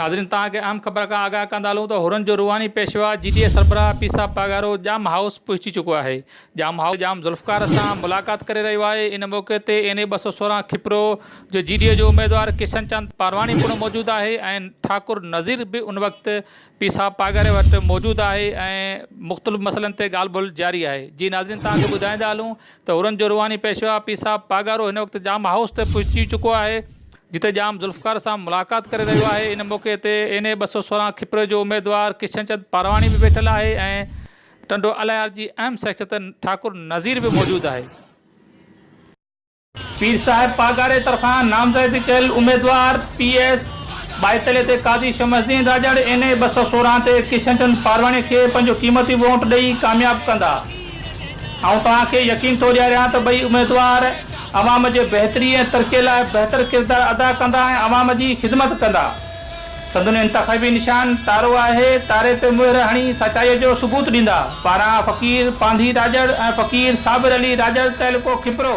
नाज़रीन तव्हांखे अहम ख़बर खां आगाह कंदा हलूं त हुरन जो रूहानी पेशवा GDA सरबराह पीसा पागारो जाम हाउस पहुची चुको आहे। जाम हाउस जाम ज़ुल्फ़कार सां मुलाक़ात करे रहियो आहे। इन मौक़े ते NA 216 खिपरो जो GDA जो उम्मीदवार किशन चंद पारवानी पिणु मौजूदु आहे ऐं ठाकुर नज़ीर बि उन वक़्तु पीसा पागारे वटि मौजूदु आहे ऐं मुख़्तलिफ़ मसइलनि ते ॻाल्हि ॿोल जारी आहे। जी नाज़रीन तव्हांखे ॿुधाईंदा हलूं त हुरन जो रूहानी पेशवा पीसा पागारो हिन वक़्तु जाम हाउस ते पहुची चुको आहे जिते जाम ज़ुल्फ़कार सां मुलाक़ात करे रहियो आहे। इन मौक़े ते NA 216 खिपरे जो उम्मीदवार किशन चंद पारवानी बि वेठल आहे ऐं टंडो अलायार जी अहम शख़्सियत ठाकुर नज़ीर बि मौजूदु आहे। पीर साहिब पागारे तरफ़ां नामज़द कयल उम्मीदवार PS 42 ते काज़ी शमसुद्दीन राजड़ NA 216 ते किशन चंद पारवानी खे पंहिंजो क़ीमती वोट ॾेई कामयाबु कंदा। ऐं तव्हांखे यकीन थो ॾियारियां त ॿई उम्मीदवार अवाम जे बहितरी ऐं तरक़ीअ लाइ बहितर किरदारु अदा कंदा ऐं अवाम जी ख़िदमत कंदा। संदनि इंतख़ाबी निशान तारो आहे। तारे ते मुहर हणी सचाईअ जो सबूत ॾींदा। पारां फ़क़ीर पांधी राजड़ ऐं फ़क़ीर साबिर अली राजड़ तइलको खिपरो।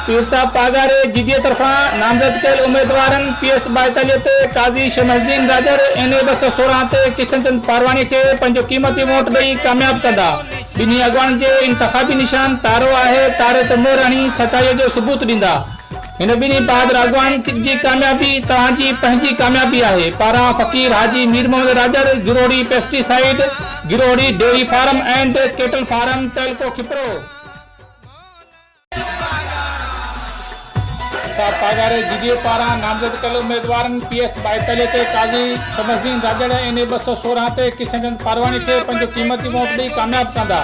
पीर साहिब पागारे GDA तरफ़ां नामज़द कयल उम्मीदवारनि PS 42 ते काज़ी शमसुद्दीन राजड़ NA 216 ते किशन चंद पारवानी खे पंहिंजो क़ीमती वोट ॾेई कामयाबु कंदा। ॿिन्ही अॻवान जे इंतख़ाबी निशान तारो आहे। तारे ते मुहर हणी सचाईअ जो सबूत ॾींदा। हिन ॿिन्ही बहादुर अॻवान जी कामयाबी तव्हांजी पंहिंजी कामयाबी आहे। पारां फ़क़ीर हाजी मीर मोहम्मद राजड़ गिरोड़ी पेस्टिसाइड गिरोड़ी dairy farm and cattle farm तइलको खिपरो। पागारे GDA पारां नामज़द कयल उम्मीदवारनि PS 42 ते काज़ी शमसुद्दीन राजड़ NA 216 ते किशन चंद पारवानी खे पंहिंजो क़ीमती वोट ॾेई कामयाबु कंदा।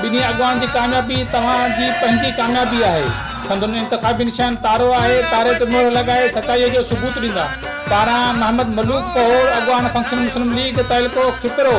ॿिन्ही अॻवान जी कामयाबी तव्हांजी पंहिंजी कामयाबी आहे। संदनि इंतख़ाबी निशान तारो आहे। तारे ते मुहर लॻाए सचाईअ जो सबूत ॾींदा। पारां मोहम्मद मलूक पहोर अॻवान फंक्शन मुस्लिम लीग तइलको खिपरो।